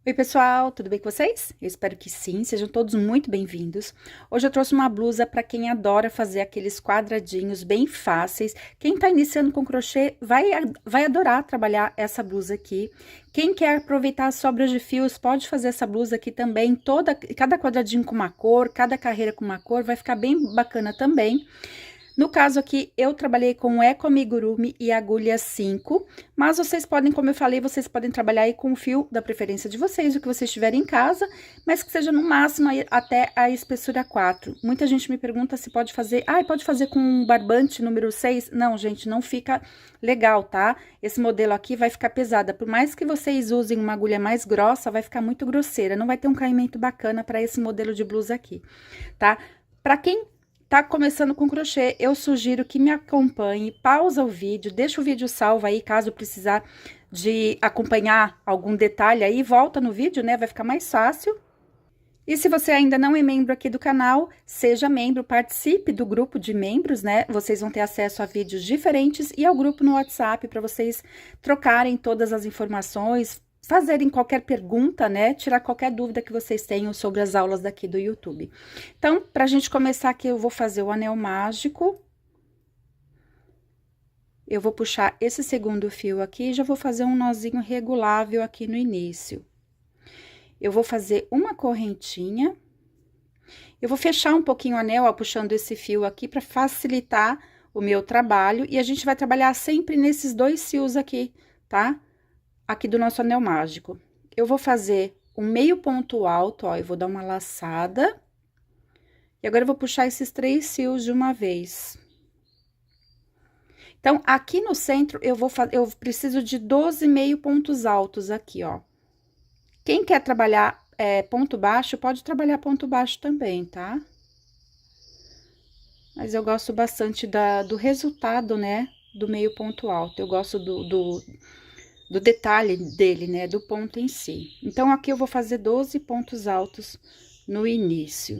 Oi, pessoal, tudo bem com vocês? Eu espero que sim, sejam todos muito bem-vindos. Hoje eu trouxe uma blusa para quem adora fazer aqueles quadradinhos bem fáceis. Quem tá iniciando com crochê vai adorar trabalhar essa blusa aqui. Quem quer aproveitar as sobras de fios pode fazer essa blusa aqui também, cada quadradinho com uma cor, cada carreira com uma cor, vai ficar bem bacana também. No caso aqui, eu trabalhei com Eco Amigurumi e agulha 5, mas vocês podem, como eu falei, vocês podem trabalhar aí com o fio da preferência de vocês, o que vocês tiverem em casa, mas que seja no máximo aí até a espessura 4. Muita gente me pergunta se pode fazer, pode fazer com um barbante número 6? Não, gente, não fica legal, tá? Esse modelo aqui vai ficar pesada, por mais que vocês usem uma agulha mais grossa, vai ficar muito grosseira, não vai ter um caimento bacana para esse modelo de blusa aqui, tá? Para quem tá começando com crochê, eu sugiro que me acompanhe, pausa o vídeo, deixa o vídeo salvo aí, caso precisar de acompanhar algum detalhe aí, volta no vídeo, né, vai ficar mais fácil. E se você ainda não é membro aqui do canal, seja membro, participe do grupo de membros, né, vocês vão ter acesso a vídeos diferentes e ao grupo no WhatsApp para vocês trocarem todas as informações, fazerem qualquer pergunta, né, tirar qualquer dúvida que vocês tenham sobre as aulas daqui do YouTube. Então, pra gente começar aqui, eu vou fazer o anel mágico. Eu vou puxar esse segundo fio aqui e já vou fazer um nozinho regulável aqui no início. Eu vou fazer uma correntinha. Eu vou fechar um pouquinho o anel, ó, puxando esse fio aqui pra facilitar o meu trabalho. E a gente vai trabalhar sempre nesses dois fios aqui, tá? Aqui do nosso anel mágico. Eu vou fazer um meio ponto alto, ó, eu vou dar uma laçada. E agora eu vou puxar esses 3 fios de uma vez. Então, aqui no centro, eu preciso de 12 meio pontos altos aqui, ó. Quem quer trabalhar ponto baixo, pode trabalhar ponto baixo também, tá? Mas eu gosto bastante do resultado, né, do meio ponto alto. Eu gosto do detalhe dele, né, do ponto em si. Então, aqui eu vou fazer 12 pontos altos no início.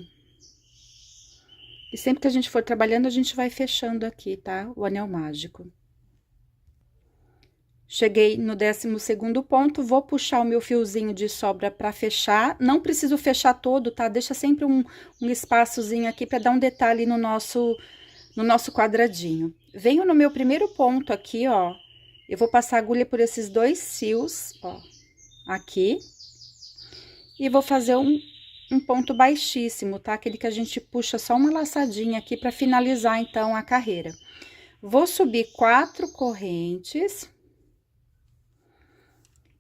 E sempre que a gente for trabalhando, a gente vai fechando aqui, tá? O anel mágico. Cheguei no 12º ponto, vou puxar o meu fiozinho de sobra pra fechar. Não preciso fechar todo, tá? Deixa sempre um espaçozinho aqui pra dar um detalhe no nosso quadradinho. Venho no meu primeiro ponto aqui, ó. Eu vou passar a agulha por esses 2 fios, ó, aqui. E vou fazer um ponto baixíssimo, tá? Aquele que a gente puxa só uma laçadinha aqui pra finalizar, então, a carreira. Vou subir 4 correntes.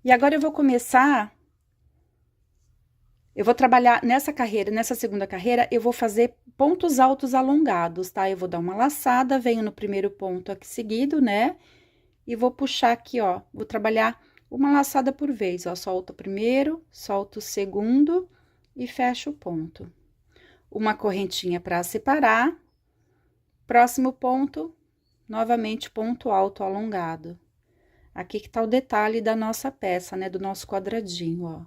E agora eu vou começar... Eu vou trabalhar nessa carreira, nessa segunda carreira, eu vou fazer pontos altos alongados, tá? Eu vou dar uma laçada, venho no primeiro ponto aqui seguido, né? E vou puxar aqui, ó, vou trabalhar uma laçada por vez, ó, solto o primeiro, solto o segundo e fecho o ponto. Uma correntinha para separar, próximo ponto, novamente ponto alto alongado. Aqui que tá o detalhe da nossa peça, né, do nosso quadradinho, ó.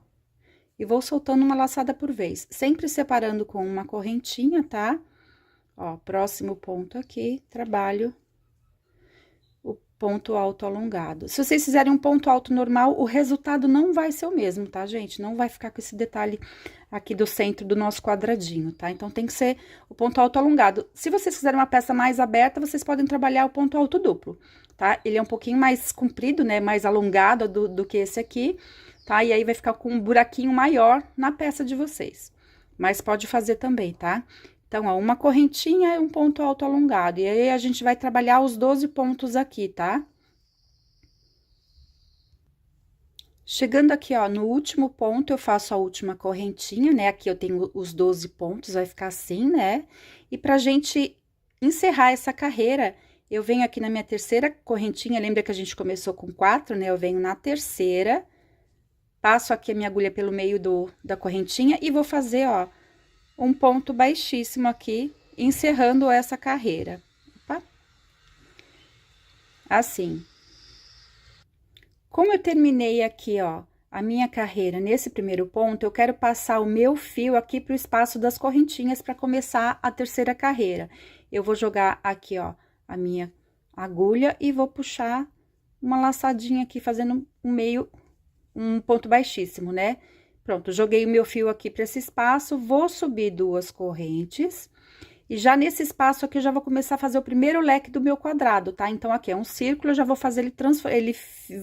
E vou soltando uma laçada por vez, sempre separando com uma correntinha, tá? Ó, próximo ponto aqui, trabalho ponto alto alongado. Se vocês fizerem um ponto alto normal, o resultado não vai ser o mesmo, tá, gente? Não vai ficar com esse detalhe aqui do centro do nosso quadradinho, tá? Então, tem que ser o ponto alto alongado. Se vocês fizerem uma peça mais aberta, vocês podem trabalhar o ponto alto duplo, tá? Ele é um pouquinho mais comprido, né? Mais alongado do que esse aqui, tá? E aí, vai ficar com um buraquinho maior na peça de vocês. Mas pode fazer também, tá? Então, ó, uma correntinha e um ponto alto alongado. E aí, a gente vai trabalhar os 12 pontos aqui, tá? Chegando aqui, ó, no último ponto, eu faço a última correntinha, né? Aqui eu tenho os 12 pontos, vai ficar assim, né? E pra gente encerrar essa carreira, eu venho aqui na minha terceira correntinha, lembra que a gente começou com 4, né? Eu venho na terceira, passo aqui a minha agulha pelo meio da correntinha e vou fazer, ó, um ponto baixíssimo aqui, encerrando essa carreira. Opa. Assim. Como eu terminei aqui, ó, a minha carreira nesse primeiro ponto, eu quero passar o meu fio aqui pro espaço das correntinhas para começar a terceira carreira. Eu vou jogar aqui, ó, a minha agulha e vou puxar uma laçadinha aqui, fazendo um ponto baixíssimo, né? Pronto, joguei o meu fio aqui para esse espaço, vou subir 2 correntes. E já nesse espaço aqui, eu já vou começar a fazer o primeiro leque do meu quadrado, tá? Então, aqui é um círculo, eu já vou fazer ele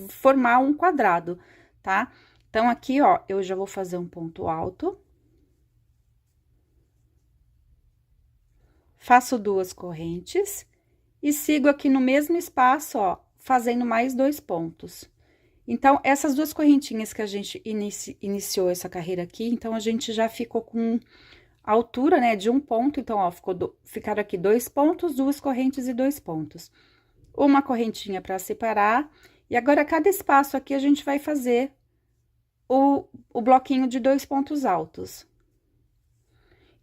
formar um quadrado, tá? Então, aqui, ó, eu já vou fazer um ponto alto. Faço 2 correntes e sigo aqui no mesmo espaço, ó, fazendo mais 2 pontos. Então, essas 2 correntinhas que a gente iniciou essa carreira aqui, então, a gente já ficou com a altura, né, de um ponto. Então, ó, ficaram aqui 2 pontos, 2 correntes e 2 pontos. Uma correntinha para separar. E agora, cada espaço aqui, a gente vai fazer o bloquinho de 2 pontos altos.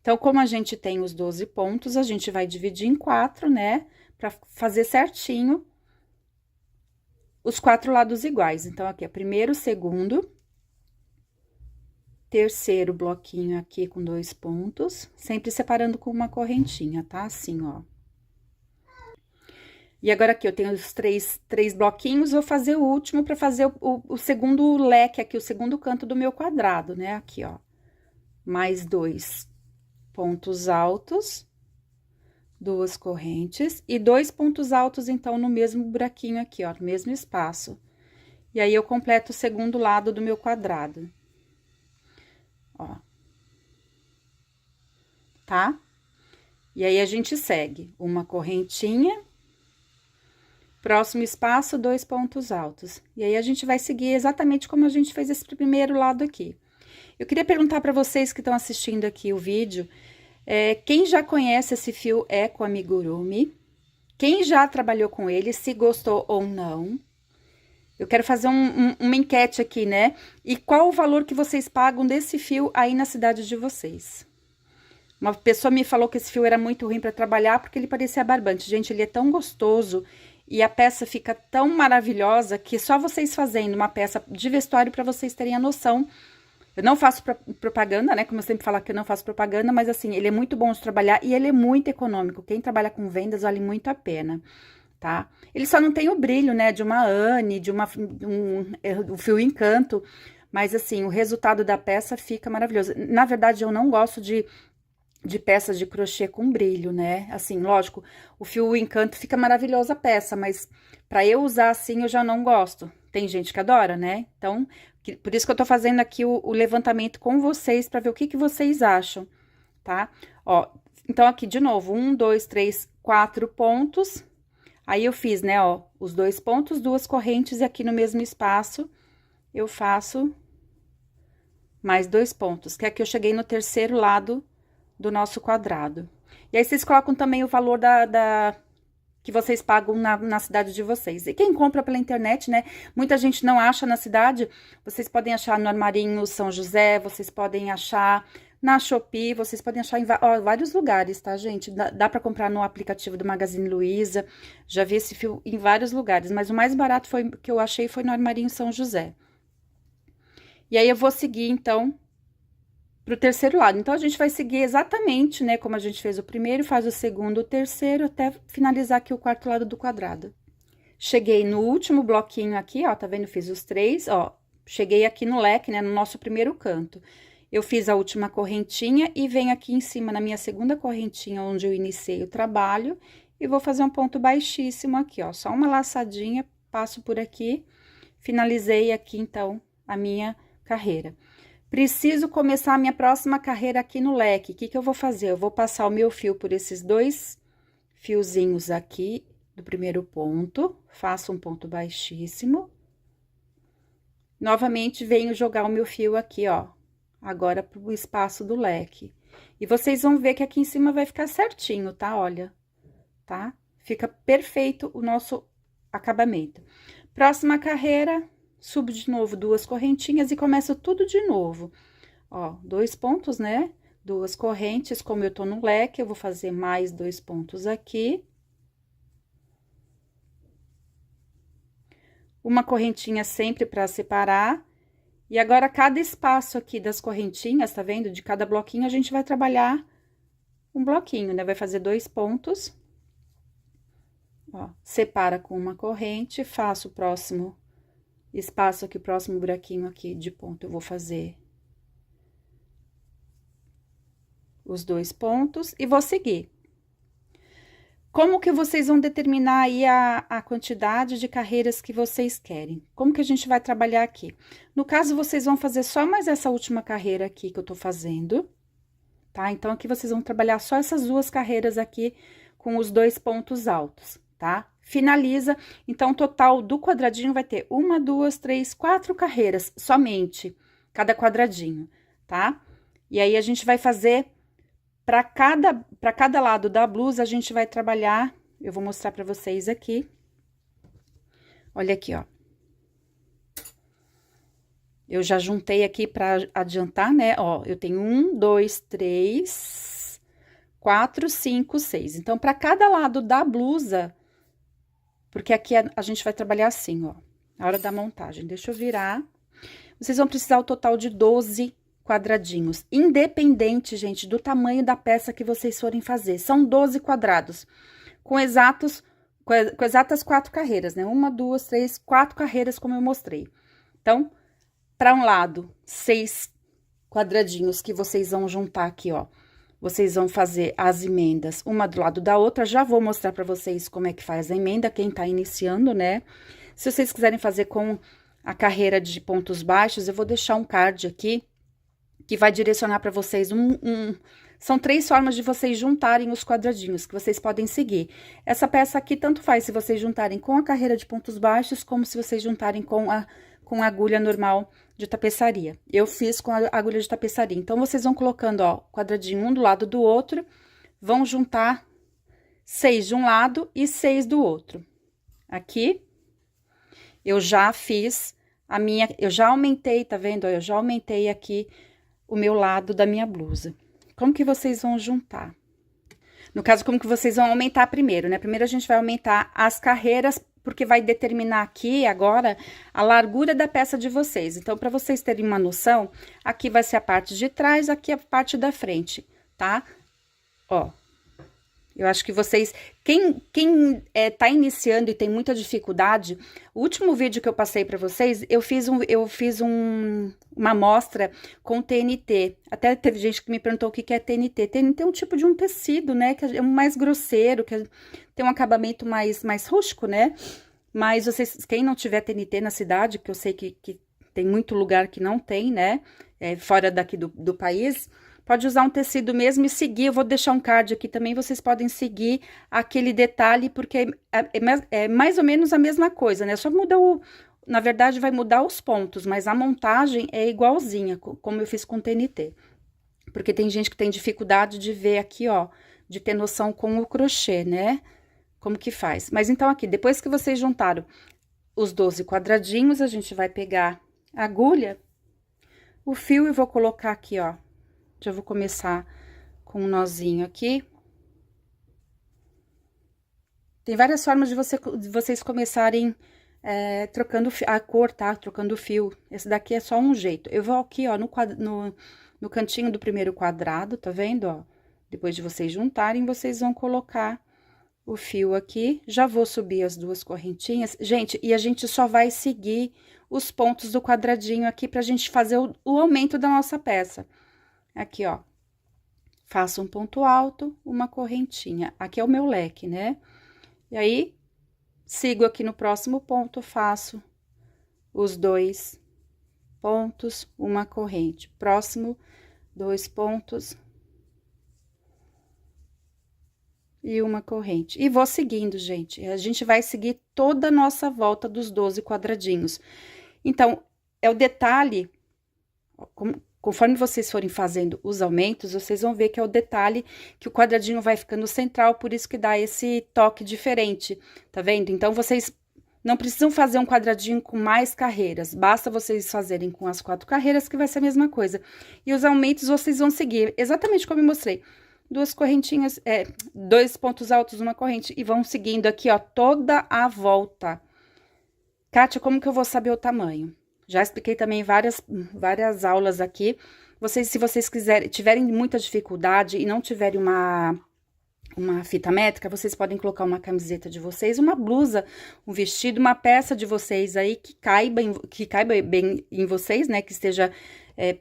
Então, como a gente tem os 12 pontos, a gente vai dividir em 4, né? Pra fazer certinho os 4 lados iguais. Então, aqui é primeiro, segundo, terceiro bloquinho aqui com 2 pontos, sempre separando com uma correntinha, tá? Assim, ó. E agora aqui eu tenho os três bloquinhos, vou fazer o último para fazer o segundo leque aqui, o segundo canto do meu quadrado, né? Aqui, ó. Mais 2 pontos altos, 2 correntes e 2 pontos altos, então, no mesmo buraquinho aqui, ó, no mesmo espaço. E aí, eu completo o segundo lado do meu quadrado. Ó. Tá? E aí, a gente segue uma correntinha, próximo espaço, 2 pontos altos. E aí, a gente vai seguir exatamente como a gente fez esse primeiro lado aqui. Eu queria perguntar para vocês que estão assistindo aqui o vídeo, quem já conhece esse fio Eco Amigurumi? Quem já trabalhou com ele, se gostou ou não? Eu quero fazer uma enquete aqui, né? E qual o valor que vocês pagam desse fio aí na cidade de vocês? Uma pessoa me falou que esse fio era muito ruim para trabalhar porque ele parecia barbante. Gente, ele é tão gostoso e a peça fica tão maravilhosa que só vocês fazendo uma peça de vestuário para vocês terem a noção. Eu não faço propaganda, né? Como eu sempre falo que eu não faço propaganda, mas assim, ele é muito bom de trabalhar e ele é muito econômico. Quem trabalha com vendas vale muito a pena, tá? Ele só não tem o brilho, né? De uma Anne, de um fio Encanto, mas assim, o resultado da peça fica maravilhoso. Na verdade, eu não gosto de peças de crochê com brilho, né? Assim, lógico, o fio Encanto fica maravilhosa a peça, mas para eu usar assim, eu já não gosto. Tem gente que adora, né? Então, por isso que eu tô fazendo aqui o levantamento com vocês, para ver o que vocês acham, tá? Ó, então, aqui, de novo, 1, 2, 3, 4 pontos. Aí, eu fiz, né, ó, os 2 pontos, 2 correntes, e aqui no mesmo espaço, eu faço mais 2 pontos, que é que eu cheguei no terceiro lado do nosso quadrado. E aí, vocês colocam também o valor que vocês pagam na cidade de vocês. E quem compra pela internet, né? Muita gente não acha na cidade. Vocês podem achar no Armarinho São José, vocês podem achar na Shopee, vocês podem achar em vários lugares, tá, gente? Dá pra comprar no aplicativo do Magazine Luiza. Já vi esse fio em vários lugares, mas o mais barato que eu achei foi no Armarinho São José. E aí, eu vou seguir, então, pro terceiro lado. Então, a gente vai seguir exatamente, né, como a gente fez o primeiro, faz o segundo, o terceiro, até finalizar aqui o quarto lado do quadrado. Cheguei no último bloquinho aqui, ó, tá vendo? Fiz os 3, ó, cheguei aqui no leque, né, no nosso primeiro canto. Eu fiz a última correntinha e venho aqui em cima, na minha segunda correntinha, onde eu iniciei o trabalho, e vou fazer um ponto baixíssimo aqui, ó, só uma laçadinha, passo por aqui, finalizei aqui, então, a minha carreira. Preciso começar a minha próxima carreira aqui no leque. O que eu vou fazer? Eu vou passar o meu fio por esses 2 fiozinhos aqui do primeiro ponto, faço um ponto baixíssimo. Novamente, venho jogar o meu fio aqui, ó, agora pro espaço do leque. E vocês vão ver que aqui em cima vai ficar certinho, tá? Olha, tá? Fica perfeito o nosso acabamento. Próxima carreira, subo de novo 2 correntinhas e começo tudo de novo. Ó, 2 pontos, né? 2 correntes, como eu tô no leque, eu vou fazer mais 2 pontos aqui. Uma correntinha sempre para separar. E agora, cada espaço aqui das correntinhas, tá vendo? De cada bloquinho, a gente vai trabalhar um bloquinho, né? Vai fazer 2 pontos. Ó, separa com uma corrente, faço o próximo espaço aqui, o próximo buraquinho aqui de ponto, eu vou fazer os 2 pontos e vou seguir. Como que vocês vão determinar aí a quantidade de carreiras que vocês querem? Como que a gente vai trabalhar aqui? No caso, vocês vão fazer só mais essa última carreira aqui que eu tô fazendo, tá? Então, aqui vocês vão trabalhar só essas 2 carreiras aqui com os 2 pontos altos, tá? Finaliza, então, o total do quadradinho vai ter 1, 2, 3, 4 carreiras, somente, cada quadradinho, tá? E aí, a gente vai fazer... Para cada lado da blusa, a gente vai trabalhar, eu vou mostrar para vocês aqui. Olha aqui, ó. Eu já juntei aqui para adiantar, né? Ó, eu tenho 1, 2, 3, 4, 5, 6. Então, para cada lado da blusa, porque aqui a gente vai trabalhar assim, ó, na hora da montagem. Deixa eu virar. Vocês vão precisar o total de 12 quadradinhos, independente, gente, do tamanho da peça que vocês forem fazer. São 12 quadrados, com exatas 4 carreiras, né? 1, 2, 3, 4 carreiras, como eu mostrei. Então, para um lado, 6 quadradinhos que vocês vão juntar aqui, ó. Vocês vão fazer as emendas, uma do lado da outra. Já vou mostrar para vocês como é que faz a emenda, quem tá iniciando, né? Se vocês quiserem fazer com a carreira de pontos baixos, eu vou deixar um card aqui, que vai direcionar para vocês são 3 formas de vocês juntarem os quadradinhos, que vocês podem seguir. Essa peça aqui, tanto faz se vocês juntarem com a carreira de pontos baixos, como se vocês juntarem com a agulha normal de tapeçaria. Eu fiz com a agulha de tapeçaria. Então, vocês vão colocando, ó, quadradinho um do lado do outro, vão juntar 6 de um lado e 6 do outro. Aqui, eu já fiz eu já aumentei, tá vendo? Eu já aumentei aqui o meu lado da minha blusa. Como que vocês vão juntar? No caso, como que vocês vão aumentar primeiro, né? Primeiro a gente vai aumentar as carreiras, porque vai determinar aqui, agora, a largura da peça de vocês. Então, para vocês terem uma noção, aqui vai ser a parte de trás, aqui a parte da frente, tá? Ó. Eu acho que vocês, quem tá iniciando e tem muita dificuldade, o último vídeo que eu passei para vocês, eu fiz uma amostra com TNT. Até teve gente que me perguntou o que é TNT. TNT é um tipo de um tecido, né, que é mais grosseiro, que tem um acabamento mais rústico, né? Mas vocês, quem não tiver TNT na cidade, que eu sei que tem muito lugar que não tem, né, fora daqui do país... Pode usar um tecido mesmo e seguir, eu vou deixar um card aqui também, vocês podem seguir aquele detalhe, porque é mais ou menos a mesma coisa, né? Só muda na verdade, vai mudar os pontos, mas a montagem é igualzinha, como eu fiz com TNT. Porque tem gente que tem dificuldade de ver aqui, ó, de ter noção com o crochê, né? Como que faz. Mas então, aqui, depois que vocês juntaram os 12 quadradinhos, a gente vai pegar a agulha, o fio e vou colocar aqui, ó. Já vou começar com um nozinho aqui. Tem várias formas de vocês começarem trocando a cor, tá? Trocando o fio. Esse daqui é só um jeito. Eu vou aqui, ó, no cantinho do primeiro quadrado, tá vendo, ó? Depois de vocês juntarem, vocês vão colocar o fio aqui. Já vou subir as 2 correntinhas. Gente, e a gente só vai seguir os pontos do quadradinho aqui pra gente fazer o aumento da nossa peça. Aqui, ó, faço um ponto alto, uma correntinha. Aqui é o meu leque, né? E aí, sigo aqui no próximo ponto, faço os 2 pontos, uma corrente. Próximo, 2 pontos e uma corrente. E vou seguindo, gente. A gente vai seguir toda a nossa volta dos 12 quadradinhos. Então, é o detalhe, conforme vocês forem fazendo os aumentos, vocês vão ver que é o detalhe que o quadradinho vai ficando central, por isso que dá esse toque diferente, tá vendo? Então, vocês não precisam fazer um quadradinho com mais carreiras, basta vocês fazerem com as 4 carreiras, que vai ser a mesma coisa. E os aumentos vocês vão seguir, exatamente como eu mostrei. 2 correntinhas, 2 pontos altos, uma corrente, e vão seguindo aqui, ó, toda a volta. Kátia, como que eu vou saber o tamanho? Já expliquei também várias aulas aqui. Se vocês tiverem muita dificuldade e não tiverem uma fita métrica, vocês podem colocar uma camiseta de vocês, uma blusa, um vestido, uma peça de vocês aí que caiba bem em vocês, né? Que esteja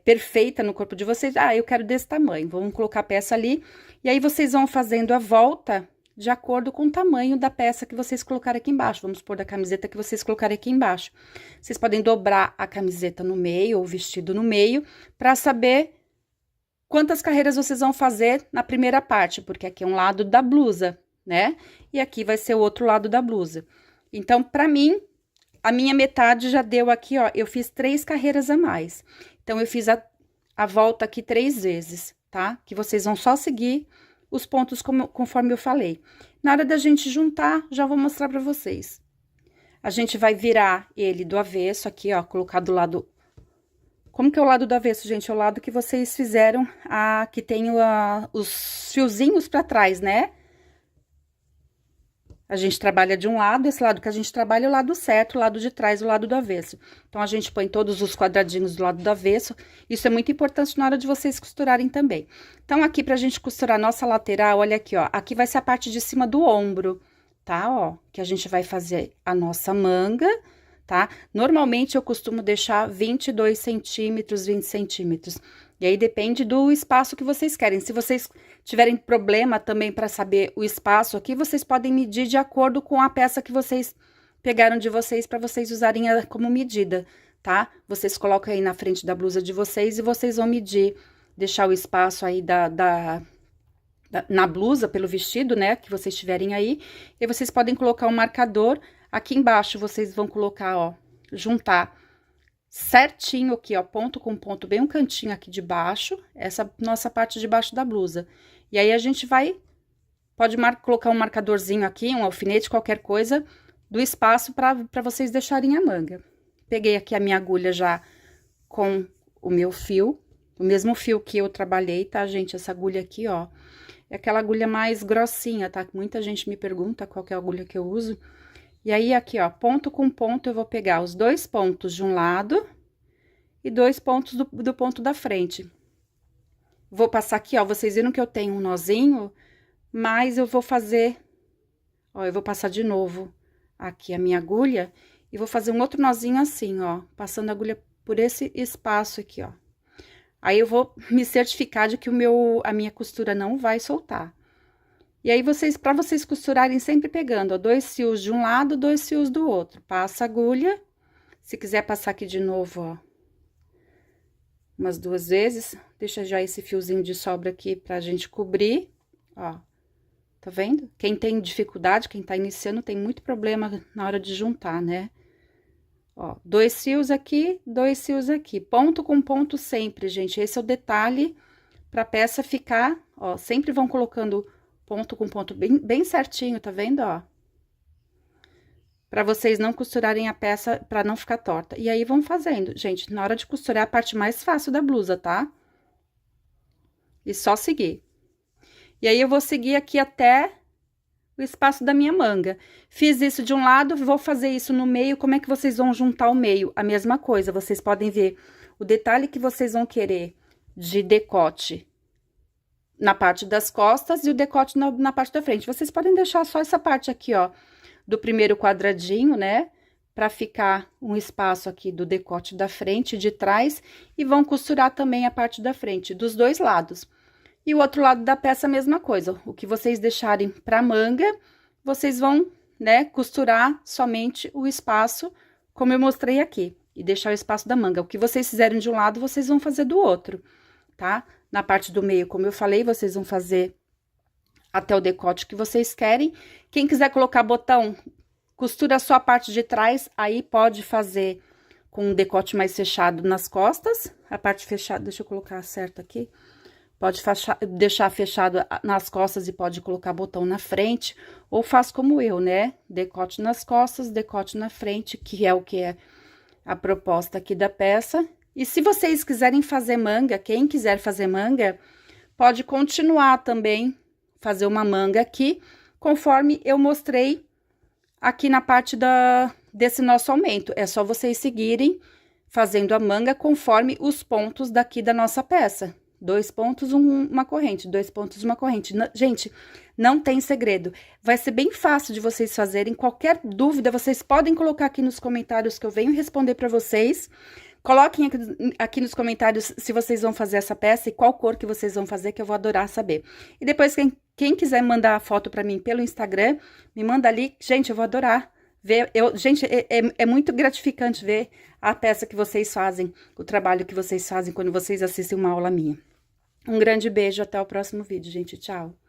perfeita no corpo de vocês. Ah, eu quero desse tamanho, vamos colocar a peça ali. E aí, vocês vão fazendo a volta de acordo com o tamanho da peça que vocês colocarem aqui embaixo. Vamos supor da camiseta que vocês colocarem aqui embaixo. Vocês podem dobrar a camiseta no meio, ou o vestido no meio, para saber quantas carreiras vocês vão fazer na primeira parte, porque aqui é um lado da blusa, né? E aqui vai ser o outro lado da blusa. Então, pra mim, a minha metade já deu aqui, ó, eu fiz 3 carreiras a mais. Então, eu fiz a volta aqui 3 vezes, tá? Que vocês vão só seguir os pontos conforme eu falei. Na hora da gente juntar, já vou mostrar pra vocês. A gente vai virar ele do avesso aqui, ó, colocar do lado... Como que é o lado do avesso, gente? É o lado que vocês fizeram, que tem os fiozinhos pra trás, né? A gente trabalha de um lado, esse lado que a gente trabalha é o lado certo, o lado de trás, o lado do avesso. Então, a gente põe todos os quadradinhos do lado do avesso. Isso é muito importante na hora de vocês costurarem também. Então, aqui pra gente costurar a nossa lateral, olha aqui, ó. Aqui vai ser a parte de cima do ombro, tá? Ó, que a gente vai fazer a nossa manga, tá? Normalmente, eu costumo deixar 22 centímetros, 20 centímetros. E aí, depende do espaço que vocês querem. Se vocês tiverem problema também para saber o espaço aqui, vocês podem medir de acordo com a peça que vocês pegaram de vocês, para vocês usarem como medida, tá? Vocês colocam aí na frente da blusa de vocês e vocês vão medir, deixar o espaço aí na blusa, pelo vestido, né, que vocês tiverem aí. E vocês podem colocar um marcador. Aqui embaixo, vocês vão colocar, ó, juntar certinho aqui, ó, ponto com ponto, bem um cantinho aqui de baixo, essa nossa parte de baixo da blusa. E aí, a gente pode colocar um marcadorzinho aqui, um alfinete, qualquer coisa, do espaço para vocês deixarem a manga. Peguei aqui a minha agulha já com o meu fio, o mesmo fio que eu trabalhei, tá, gente? Essa agulha aqui, ó, é aquela agulha mais grossinha, tá? Muita gente me pergunta qual que é a agulha que eu uso. E aí, aqui, ó, ponto com ponto, eu vou pegar os 2 pontos de um lado e 2 pontos do ponto da frente. Vou passar aqui, ó, vocês viram que eu tenho um nozinho, mas eu vou fazer, ó, eu vou passar de novo aqui a minha agulha e vou fazer um outro nozinho assim, ó, passando a agulha por esse espaço aqui, ó. Aí, eu vou me certificar de que a minha costura não vai soltar. E aí, pra vocês costurarem, sempre pegando, ó, 2 fios de um lado, 2 fios do outro. Passa a agulha. Se quiser passar aqui de novo, ó, umas 2 vezes. Deixa já esse fiozinho de sobra aqui pra gente cobrir, ó. Tá vendo? Quem tem dificuldade, quem tá iniciando, tem muito problema na hora de juntar, né? Ó, 2 fios aqui, 2 fios aqui. Ponto com ponto sempre, gente. Esse é o detalhe pra peça ficar, ó, sempre vão colocando ponto com ponto bem certinho, tá vendo, ó? Pra vocês não costurarem a peça, pra não ficar torta. E aí, vão fazendo. Gente, na hora de costurar, é a parte mais fácil da blusa, tá? E só seguir. E aí, eu vou seguir aqui até o espaço da minha manga. Fiz isso de um lado, vou fazer isso no meio. Como é que vocês vão juntar o meio? A mesma coisa, vocês podem ver o detalhe que vocês vão querer de decote na parte das costas e o decote na parte da frente. Vocês podem deixar só essa parte aqui, ó, do primeiro quadradinho, né? Pra ficar um espaço aqui do decote da frente e de trás. E vão costurar também a parte da frente, dos 2 lados. E o outro lado da peça, a mesma coisa. O que vocês deixarem pra manga, vocês vão, né, costurar somente o espaço, como eu mostrei aqui. E deixar o espaço da manga. O que vocês fizerem de um lado, vocês vão fazer do outro, tá? Na parte do meio, como eu falei, vocês vão fazer até o decote que vocês querem. Quem quiser colocar botão, costura só a parte de trás, aí pode fazer com um decote mais fechado nas costas. A parte fechada, deixa eu colocar certo aqui. Pode deixar fechado nas costas e pode colocar botão na frente. Ou faz como eu, né? Decote nas costas, decote na frente, que é a proposta aqui da peça. E se vocês quiserem fazer manga, quem quiser fazer manga, pode continuar também, fazer uma manga aqui, conforme eu mostrei aqui na parte desse nosso aumento. É só vocês seguirem fazendo a manga conforme os pontos daqui da nossa peça. 2 pontos, uma corrente, 2 pontos, uma corrente. Gente, não tem segredo. Vai ser bem fácil de vocês fazerem. Qualquer dúvida, vocês podem colocar aqui nos comentários que eu venho responder pra vocês. Coloquem aqui nos comentários se vocês vão fazer essa peça e qual cor que vocês vão fazer, que eu vou adorar saber. E depois, quem quiser mandar a foto pra mim pelo Instagram, me manda ali. Gente, eu vou adorar ver. Gente, é muito gratificante ver a peça que vocês fazem, o trabalho que vocês fazem quando vocês assistem uma aula minha. Um grande beijo, até o próximo vídeo, gente. Tchau!